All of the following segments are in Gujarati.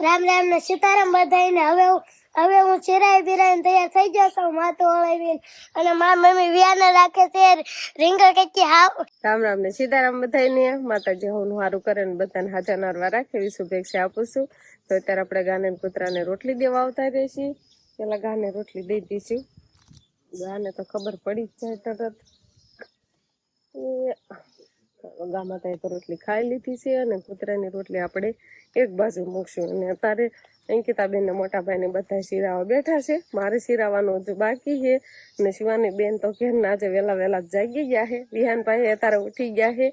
રામ રામ ને સીતારામ બધાઈને. હવે હું ચિરાઈ બિરાઈને તૈયાર થઈ ગયો છું, માથું ઓળાવીને, અને મારી મમ્મી વિયાને રાખે છે રીંગણ કચ્ચી હાવ. રામ રામ ને સીતારામ બધાઈને. માતાજી હું સારું કરે ને બધાને હાજર નારવા રાખે એવી શુભેચ્છા આપું છું. તો અત્યારે આપણે ગાને કૂતરાને રોટલી દેવા આવતા રહીશું. પેલા ગાને રોટલી દઈ દઈશું. ગાને તો ખબર પડી જ જાય તરત. ગામાં તો રોટલી ખાઈ લીધી છે અને કૂતરાની રોટલી આપણે એક બાજુ મૂકશું. અને અત્યારે અંકિતાબેન ને મોટા ભાઈ ને બધા શિરાવા બેઠા છે. મારે શિરાવાનું હજુ બાકી છે. અને શિવાની બેન તો ઘેર ના આજે વેલા જાગી ગયા છે. વિહાનભાઈ અત્યારે ઉઠી ગયા છે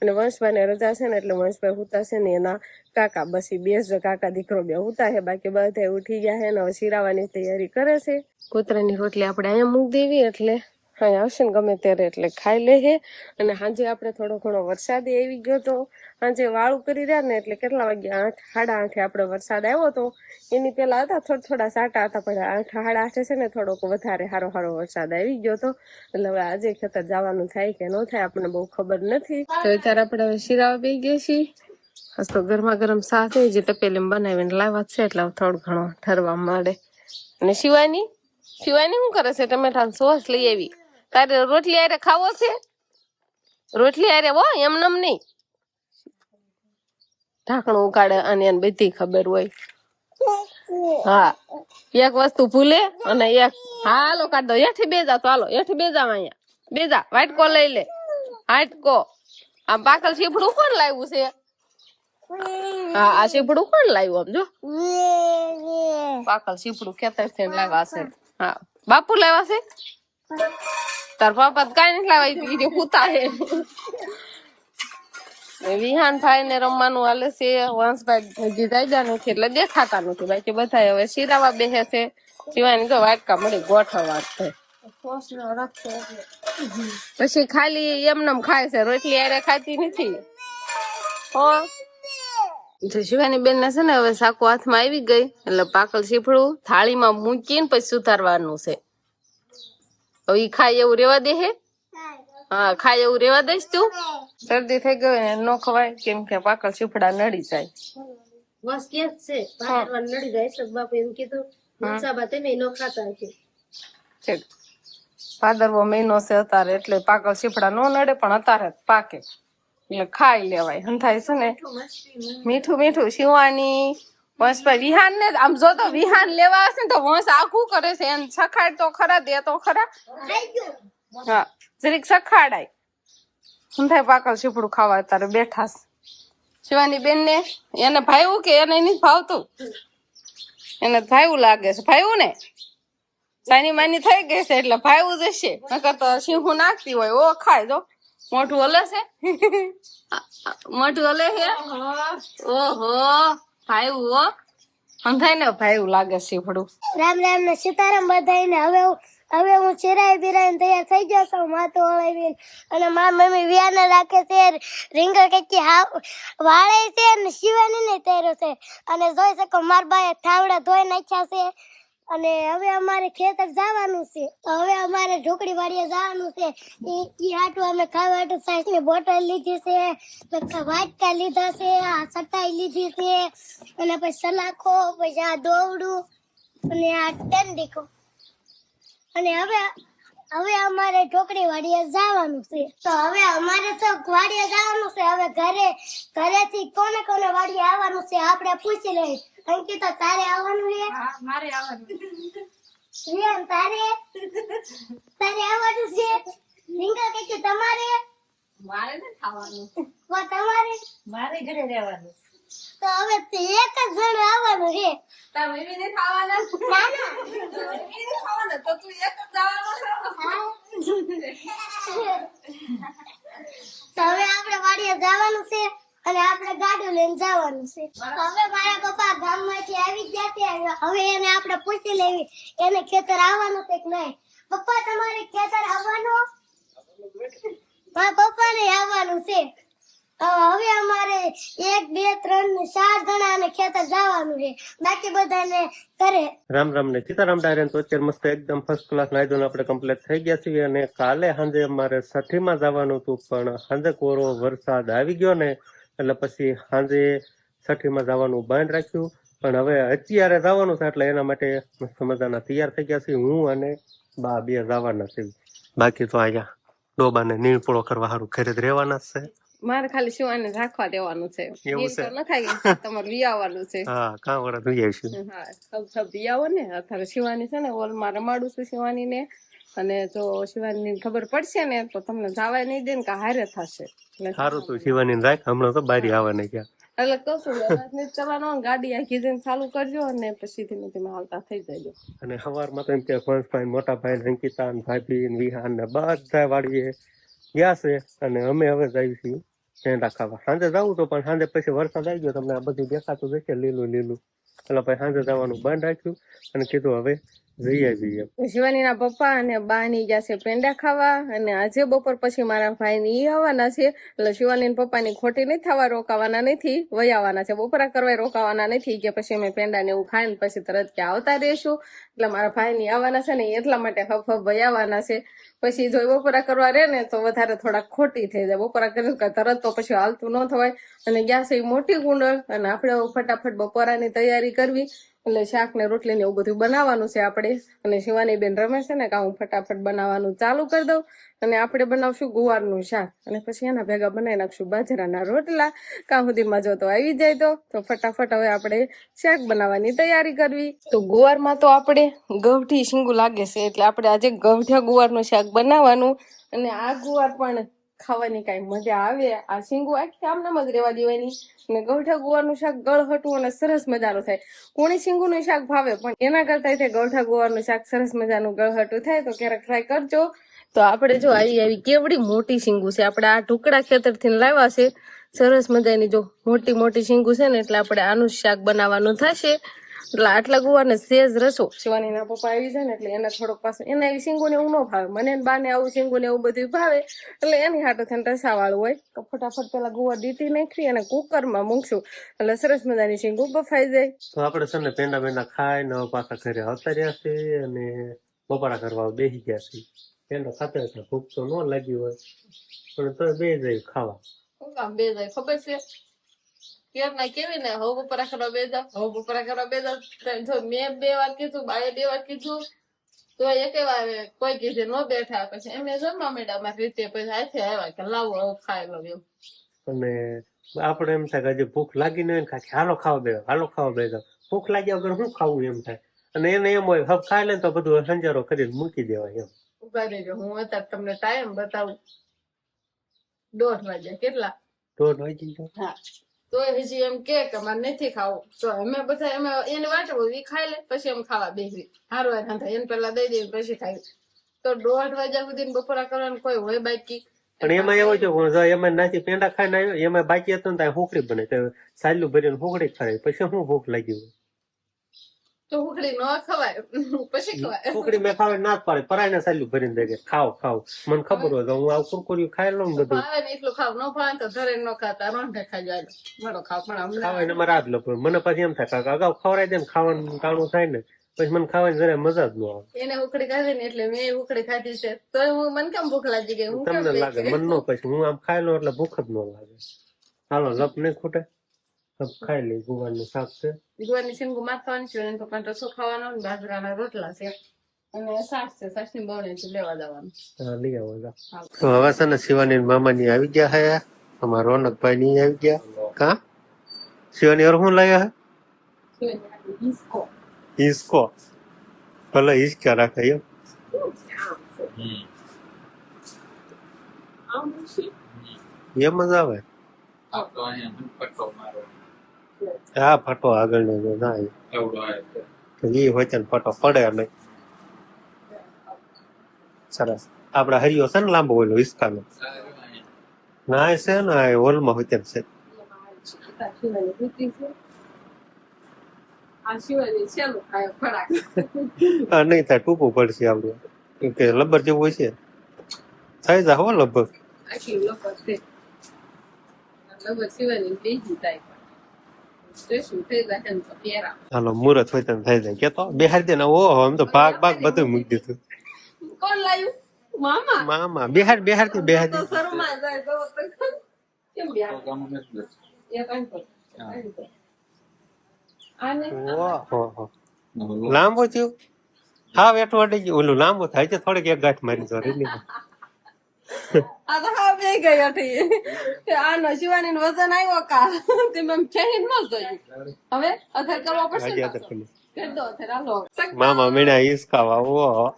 અને વંશભાઈ ને રજા છે ને એટલે વંશભાઈ હુતા છે ને એના કાકા બસ બે જ કાકા દીકરો બે હુતા છે. બાકી બધા ઉઠી ગયા છે ને હવે શિરાવાની તૈયારી કરે છે. કૂતરાની રોટલી આપણે અહીંયા મૂકી દેવી એટલે અહીંયા આવશે ને ગમે ત્યારે એટલે ખાઈ લે છે. અને સાંજે આપણે થોડો ઘણો વરસાદ આવી ગયો તો સાંજે વાળું કરી રહ્યા ને એટલે કેટલા વાગ્યા 8 સાડા 8 આપણે વરસાદ આવ્યો તો એની પેલા હતા થોડા સાટા હતા, પણ 8 સાડા 8 છે ને થોડોક વધારે સારો વરસાદ આવી ગયો તો એટલે હવે આજે ખેતર જવાનું થાય કે ન થાય આપણને બહુ ખબર નથી. તો અત્યારે આપણે હવે શિરાવા બેસી ગયા છીએ. આજ તો ગરમા ગરમ શાક છે જે તપેલી બનાવીને લાવવા છે એટલે થોડું ઘણો ઠરવા માંડે. અને શિવાની શું કરે છે? ટમેટાનો સોસ લઈ આવી. તારે રોટલી આરે ખાવો છે? રોટલી આરે હો, એમ નહીં. ઢાંકણું ઉકાળે અને એને બધી ખબર હોય. હા, એક વસ્તુ ભૂલે અને એક હાલો કાઢ દો. એઠી બેજા તો હાલો, એઠી બેજા અહીંયા બેજા. વાટકો લઈ લે, વાટકો. આમ પાકલ શીફડું કોણ લાવ્યું છે? હા, આ શીફડું કોણ લાવ્યું? આમ જો પાકલ શીફડું ખેતર થી લાવ્યા છે. હા, બાપુ લાવ્યા છે. તાર પાપા કઈ નથી લાવ્યા, પૂતા છે. વિહાન ભાઈ ને રમવાનું હાલે છે. વંશભાઈ હજી જાયજા નથી એટલે દેખાતા નથી. બાકી બધા હવે શિરાવા બેસે છે. શિવાની તો વાટકા મળી ગોઠવવા છે. પછી ખાલી એમનેમ ખાય છે, રોટલી આરે ખાતી નથી. શિવાની બેન ને છે ને હવે સાકુ હાથમાં આવી ગઈ એટલે પાકલ શીફડું થાળીમાં મૂકીને પછી સુધારવાનું છે. હવે ઈ ખાય એવું રેવા દે હે? હા, ખાય એવું રેવા દઈશ તું? શરદી થઈ ગઈ ને નો ખવાય કેમ કે પાકલ શીફડા નડી જાય. બસ કે છે પાકરવા નડી જાય છે. બાપુ એમ કીધું મસાબા તમે નો ખાતા હશે. ઠીક, ભાદરવો મહિનો છે અત્યારે એટલે પાકલ શીફડા નો નડે પણ અત્યારે પાકે એટલે ખાઈ લેવાય. હંધાય છે ને મીઠું શિવાની વંશભાઈ વિહાન ને આમ જો તો વિહાન લેવા હશે ને તો વંશ આખું કરે છે. એને સખાડ તો ખરા, દે તો ખરા. હા, જરીક સખાડાય. હંધાય પાકલ શીફડું ખાવા અત્યારે બેઠા છે. શિવાની બેન ને એને ભાવ્યું કે એને નથી ભાવતું? એને ભાવ્યું લાગે છે. ભાવ્યું ને? સાની માની થઈ ગઈ છે એટલે ભાવ્યું જ હશે. નકર તો શીહું નાખતી હોય. ઓ ખાય જો મોઢું હલે છે. મોઢું હલે છે. ઓહો, ભાવ્યું હો. અંધાય ને ભાવ્યું લાગે શીફડું. રામ રામ ને સીતારામ બધાઈને. હવે હું ચિરાઈ બિરાઈને તૈયાર થઈ ગયો છું, માથું ઓળાવીને, અને મારી મમ્મી વિયાને રાખે છે રીંગણ કચ્ચી હાવ વાળે છે ને શિવાની ને તૈયાર છે. અને જોઈ શકો મારા બાએ ઠાવડા ધોઈ નાખ્યા છે. અને હવે અમારે ખેતર જવાનું છે. તો હવે અમારે ઢોકળી વાડીએ જવાનું છે. ઈ હાટું અમે ખાવા હાટું સાઈઝની બોટલ લીધી છે, વાટકા લીધા છે, આ ચટાઈ લીધી છે, અને પછી સલાખો, પછી આ દોવડું અને આ ટેન્ડીકો. અને હવે અમારે ઢોકળી વાડીએ જવાનું છે. તો હવે અમારે તો વાડીએ જવાનું છે. હવે ઘરેથી કોને વાડીએ આવવાનું છે આપણે પૂછી લઈએ. અંકિતા તારે આવવાનું છે? હા, મારે આવવાનું. રિયાન તારે આવવાનું છે? રીંગણ કચ્ચી તમારે? મારે નથી ખાવાનું. તમારે? મારે ઘરે રહેવાનું. તો હવે એક જ જણ આવવાનું છે. તાર મમ્મી ને ખાવાના? ના ના, મમ્મી ને ખાવાના તો તું એક જ જવાનો છે. તો હવે આપણે વાડીએ જવાનું છે અને આપણે ગાડી લઈને જવાનું છે. હવે મારા પપ્પા ગામમાંથી આવી ગયા છે. હવે એને આપણે પૂછી લેવી એને ખેતર આવવાનું છે કે નહીં. પપ્પા તમારે ખેતર આવવાનું? મારા પપ્પાને આવવાનું છે. હવે અમારે 1, 2, 3, 4 જણાને ખેતર જવાનું છે. બાકી બધાને કરે. રામ રામ ને સીતારામ ડાયરેન. તો અત્યારે મસ્ત એકદમ ફર્સ્ટ ક્લાસ નાઈ ધોઈને આપણે કમ્પ્લીટ થઈ ગયા છીએ. અને કાલે સાંજે અમારે છઠ્ઠીમાં જવાનું હતું પણ સાંજે કોરો વરસાદ આવી ગયો ને એટલે પછી સાંજે છઠ્ઠીમાં જવાનું બંધ રાખ્યું. પણ હવે અત્યારે જવાનું છે એટલે એના માટે મસ્ત મજાના તૈયાર થઈ ગયા છે. હું અને બા બે જવાના છે. બાકી તો અહીંયા ડોબાને નીણપોળો કરવા સારું ઘરે જ રહેવાના જ છે. મારે ખાલી શિવાને રાખવા દેવાનું છે. એવું નીર છે? તો ન થાય તમારે વી આવવાનું છે. હા કાં વરસ જોઈ આવીશું. હા સબ વી આવો ને અત્યારે શિવાની છે ને ઓલમાં રમાડું છું શિવાની ને. અને જો શિવાની ખબર પડશે ને તો તમને જવાય નહીં દે ને કે હારે થશે. એટલે સારું તું શિવાની રાખ, હમણાં તો બારી આવવાના ગયા. એટલે કહું છું અવાજ નહીં ચલાવવાનો, ગાડી આખી જઈને ચાલુ કરજો અને પછી ધીમે ધીમે હાલતા થઈ જાય. અને સવારમાં તો એમ કે ભાઈ મોટા ભાઈ અંકિતા ને ભાભી ને વિહાન ને બધા વાળીએ ગયા છે અને અમે હવે જઈએ છીએ પેંડા ખાવા. સાંજે જવું તો પણ સાંજે પછી વરસાદ આવી ગયો, તમને આ બધું દેખાતું જશે લીલું લીલું. એટલે પછી સાંજે જવાનું બંધ રાખ્યું અને કીધું હવે જઈએ જઈએ. શિવાની ના પપ્પા અને બા ની ગયા છે પેંડા ખાવા અને આજે બપોર પછી મારા ભાઈ ની આવવાના છે. એટલે શિવાની પપ્પા ની ખોટી નહીં થવા રોકાવાના નથી, વહી આવવાના છે. બપોરા કરવા રોકાવાના નથી કે પછી અમે પેંડા ને એવું ખાઈને પછી તરત કે આવતા રહીશું. એટલે મારા ભાઈ ની આવવાના છે ને એટલા માટે હફ વહી આવવાના છે. પછી જો બપોરા કરવા રહે ને તો વધારે થોડાક ખોટી થઈ જાય. બપોરા કરીને તરત તો પછી હાલતું ન થવાય. અને ગયા છે મોટી કુંડળ અને આપણે ફટાફટ બપોરાની તૈયારી કરવી. એટલે શાક ને રોટલી ને એવું બધું બનાવવાનું છે આપણે. અને શિવાની બેન રમે છે ને કાં હું ફટાફટ બનાવવાનું ચાલુ કરી દઉં અને આપણે બનાવશું ગુવારનું શાક અને પછી એના ભેગા બનાવી નાખશું બાજરાના રોટલા. કાં સુધીમાં જો તો આવી જાય તો ફટાફટ હવે આપણે શાક બનાવવાની તૈયારી કરવી. તો ગુવારમાં તો આપણે ગવઠી શીંગું લાગે છે એટલે આપણે આજે ગવઠા ગુવારનું શાક બનાવવાનું. અને આ ગુવાર પણ ખાવાની કઈ મજા આવે. આ શીંગું આખી આમનામ જ રેવા દેવાની. અને ગવઠા ગુવારનું શાક ગળહટું અને સરસ મજાનું થાય. કોણી શીંગુનું શાક ભાવે પણ એના કરતા ગવઠા ગુવારનું શાક સરસ મજાનું ગળહટું થાય. તો ક્યારેક ટ્રાય કરજો. તો આપણે જો આવી કેવડી મોટી શીંગું છે, આપણે આ ઢુકડા ખેતરથી લાવ્યા છે. સરસ મજાની જો મોટી મોટી શીંગું છે ને એટલે આપણે આનું શાક બનાવવાનું થશે. એટલે આટલા ગુવારને સેજ રસો શિવાની ના પપ્પા આવી જાય ને એટલે એને થોડોક પાછું એને એવી શીંગું ને એવું ન ભાવે. મને બા ને આવું શીંગું ને એવું બધું ભાવે એટલે એની હાટો થઈને રસા વાળું હોય. તો ફટાફટ પેલા ગુવાર દીટી નાખી અને કુકરમાં મૂકશું એટલે સરસ મજાની શીંગું બફાઈ જાય. તો આપણે છે ને પેંડા બેંડા ખાઈને પાછા ઘરે આવતા રહ્યા છે અને બપોરા કરવા બેસી ગયા છે. પેંડા ખાતા હતા, ભૂખ તો ન લાગી હોય પણ તો બે જાય ખાવા. શું કામ બે જાય ખબર છે? ના કેવી ને હવે બપોરા કરવા બે જાવ, હવે બપોરા કરવા બે જાવ. જો મેં 2 વાર કીધું, બાએ 2 વાર કીધું તો એક વાર કોઈ કીધે ન બેઠા. પછી એમને જમવા માંડ્યા મારી રીતે. પછી હાથે આવ્યા કે લાવો હવે ખાઈ લો એમ. અને આપણે એમ થાય કે હજી ભૂખ લાગી ન હોય ને હાલો ખાવા બે, હાલો ખાવા બે જાવ. ભૂખ લાગ્યા વગર શું ખાવું એમ થાય. અને એને એમ હોય હબ ખાઈ લે તો બધું સંજારો કરીને મૂકી દેવાય એમ. ઉભા રહેજો, હું અત્યારે તમને ટાઈમ બતાવું. 1:30 વાગ્યા. કેટલા? 1:30 વાગી ગયો. હા તો હજી એમ કે મારે નથી ખાવું. તો અમે બધા અમે એને વાટો એ ખાઈ લે પછી એમ ખાવા બેસી. હારું એને પેલા દઈ દઈએ પછી ખાઈ. તો 1:30 વાગ્યા સુધી બપોરા કરવાનું કોઈ હોય બાકી. પણ એમાં એવું છે એમાં નાથી પેંડા ખાઈને આવ્યો એમાં બાકી હતું ને ત્યાં હુકડી બને સાલું ભરીને હુકડી ખાય પછી શું ભૂખ લાગી હોય તો હુકડી ન ખવાય પછી ખવાય. હુકડી મેં ખાવા ના જ પાડે પરાય ને સાલું ભરીને દે ખાવ ખાવ. મને ખબર હોય હું આવું કુરકુરિયું ખાઈ લઉં બધું. ભાવે ને એટલું ખાવ, ન ભાવે તો ધરે ન ખાતા રોંઢે ખાઈ જાય. મારો ખાવ પણ ખાવાય ને મારા હાથ લોકો મને પછી એમ થાય કે અગાઉ ખવડાવી દે ને ખાવાનું ટાણું થાય ને પછી મને ખાવાની જરા મજા જ ન આવે. એને ઉકળી ખાધી ને એટલે મેં ઉકળી ખાધી છે તો હું મને કેમ ભૂખ લાગી ગઈ. હું તમને લાગે મન નો પછી હું આમ ખાઈ લઉં એટલે ભૂખ જ ન લાગે. હાલો લપ નહીં ખૂટે લપ ખાઈ લઈ. ગુવારનું શાક છે, ગુવારની શીંગું માર ખાવાની છે. એને પપ્પા રસો ખાવાનો ને બાજરાના રોટલા છે અને સાસ છે. સાસની બવણી લેવા જવાનું. હા લઈ આવો. તો હવે છે ને શિવાની મામાની આવી ગયા હે, અમારા રોનકભાઈ ની આવી ગયા. કા શિવાની ઓર શું લાયા હે? હિસકો. ભલે હિસકા રાખે એમ. એમ જ આવે. હા ફટો આગળ નો ના એ હોય છે ને ફટો પડે નહીં. સરસ. આપડે હરિયો છે ને લાંબો ઓલો હિસકાનો ના છે ને હોલમાં હોય તેમ છે. હા નહીં થાય ટૂંકું પડશે આપડું કેમ કે લબ્બર જેવું હોય છે. થઈ જા હો લગભગ. હાલો મુહૂર્ત હોય તો થઈ જાય કેતો બેહાર દે ને. ઓહો એમ તો ભાગ બધું મૂકી દીધું. કોણ લાયું? મામા. મામા બેહાર થી બેહાર તો શરૂમાં જાય તો કેમ બેહાર? ઓહો લાંબુ થયું હા વેઠું અડી ગયું ઓલું લાંબુ થાય છે થોડીક એક ગાંઠ મારી તો રેલી આ તો હા બે ગઈ હતી આનો શિવાની નું વજન આવ્યો કા તેમ એમ ચહેન ન જોયું હવે અથર કરવો પડશે આજે ને તો પેલી કરી દો અથર હાલો મામા મીણા હિસકાવા ઓહો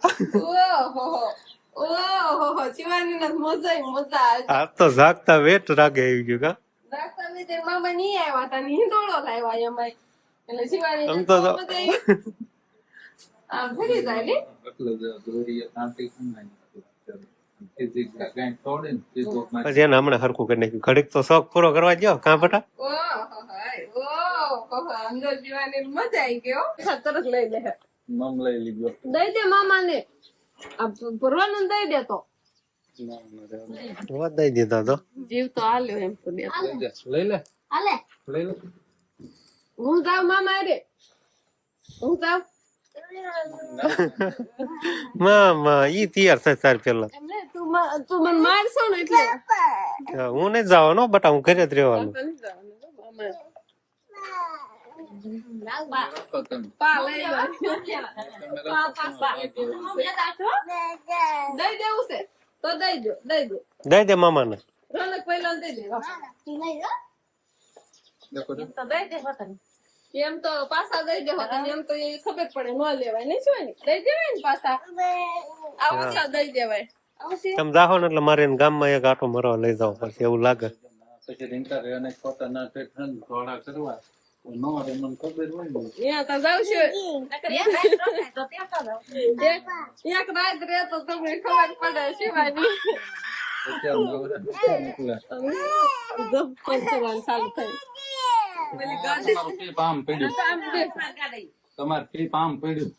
ઓહો શિવાની ને મજા આ તો જાગતા વેટ રાગે આવી ગયું કા રાખતા વિજય મામા નહીં આવ્યા તા નીંદોળો લાવ્યા એમાં એટલે શિવાની આમ તો આમ ફરી જાય ને પછી એને હમણાં હરખું કરી નાખ્યું ઘડીક તો શોખ પૂરો કરવા ગયો કાં બટા અંદર જીવાની મજા આવી ગયો તરત લઈ લે દઈ દે મામા ને ભરવાનું દઈ દે તો દઈ દીધા તો જીવ તો હાલ્યો એમ તો દે લઈ લે હાલે હું જાઉં મામા રે હું જાઉં મામા ઈ તૈયાર થાય તાર પેલા એમને તું મને મારશો ને એટલે હું નહીં જવાનો બટા હું ઘરે જ રહેવાનું પા લઈ લો દઈ દેવું છે તો દઈ દો દઈ દે મામાને રોનક પહેલા દઈ દે એમ તો પાછા દઈ દે એમ તો એ ખબર પડે ન લેવાય નહીં શું દઈ દેવાય ને પાછા આવશા દઈ દેવાય તમે જાહો ને એટલે મારે એને ગામમાં એક આટો મારવા લઈ જાવ પછી એવું લાગે ત્યાં તો જાવ છું એક રાત રે તો તમને ખબર પડે શિવાની ચાલુ થઈ તમારે ફી પામ પડ્યું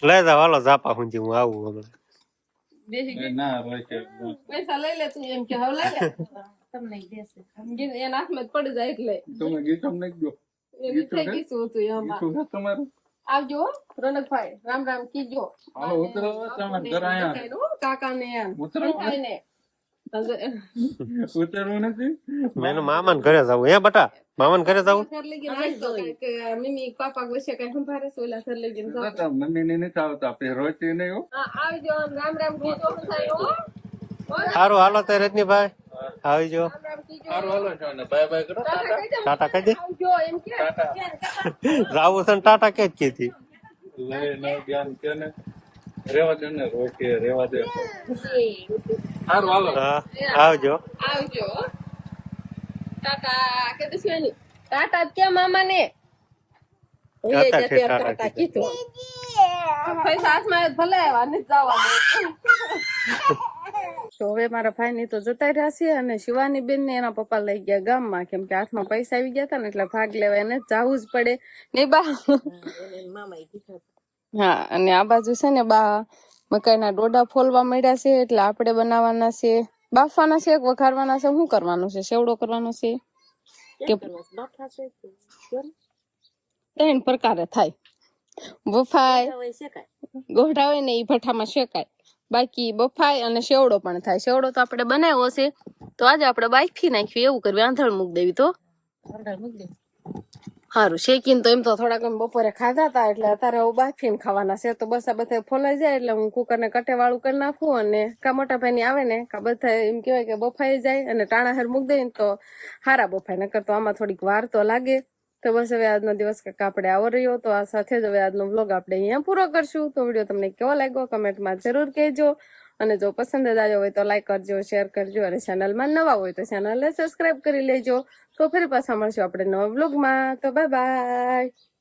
લઈ જાવ હાલો જાપા હું હું આવું હમણાં ના રોય પૈસા લઈ લે તું એમ કે હવે લઈ લે એના હાથમાં જ પડી જાય એટલે તમે ગીતમ નાખી દો એની થઈ ગઈશું હતું એમાં તમારું આવજો રોનકભાઈ રામ રામ કીજો હાલો ઉતરો તમે ઘર આયા કાકા ને ઉતરો ને ઉતરવું નથી મેં મામા ને ઘરે જવું હે બટા મામા ને ઘરે જવું ઘર લઈ ગયા મમ્મી પાપા વિશે કઈ સંભાળે છે ઓલા ઘર લઈ ગયા મમ્મી ને નથી આવતા આપણે રોતી નહીં હો આવજો રામ રામ કીજો સાહેબ સારું હાલો તો રજનીભાઈ આવજો સારું હાલો છો ને બાય બાય કરો ટાટા કહી દે આવજો એમ કે જાવું છે ને ટાટા કે જ કીધી લઈ ન જ્ઞાન કે ને રેવા દે ને રોટી રેવા દે સારું હાલો હા આવજો આવજો ટાટા કે દસવાની ટાટા કે મામા ને ટાટા કીધું પૈસા હાથમાં ભલે આવ્યા નથી જવાનું તો હવે મારા ભાઈ ની તો જતા રહ્યા છે અને શિવાની બેન ને એના પપ્પા લઈ ગયા ગામમાં કેમ કે હાથમાં પૈસા આવી ગયા હતા ને એટલે ભાગ લેવા એને જવું જ પડે ને બા હા અને આ બાજુ છે ને બા મકાઈના ડોડા ફોલવા મળ્યા છે એટલે આપણે બનાવવાના છે બાફવાના છે વઘારવાના છે શું કરવાનું છે સેવડો કરવાનો છે કે ત્રણ પ્રકારે થાય બફાય ગોઢા હોય ને એ ભઠ્ઠામાં શેકાય બાકી બફાય અને સેવડો પણ થાય સેવડો તો આપણે બનાવ્યો છે તો આજે આપણે બાફી નાખ્યું એવું કરવી આંધળ મૂક દેવી તો સારું શેકીને તો એમ તો થોડાક બપોરે ખાધા હતા એટલે અત્યારે હું બાફીને ખાવાના છે તો બસ આ બધા ફોલાઈ જાય એટલે હું કુકરને કટે વાળું કરી નાખું અને કા મોટા ભાઈ આવે ને કા બધા એમ કહેવાય કે બફાઈ જાય અને ટાણા હેર મૂક દે તો હારા બફાય નકર તો આમાં થોડીક વાર તો લાગે તો બસ હવે આજનો દિવસ કાંઈક આપણે આવો રહ્યો તો આ સાથે જ હવે આજનો વ્લોગ આપણે અહીંયા પૂરો કરશું તો વિડીયો તમને કેવો લાગ્યો કમેન્ટમાં જરૂર કહેજો અને જો પસંદ જ આવ્યો હોય તો લાઈક કરજો શેર કરજો અને ચેનલમાં નવા હોય તો ચેનલને સબસ્ક્રાઇબ કરી લેજો તો ફરી પાછા મળશું આપણે નવા વ્લોગમાં તો બાય બાય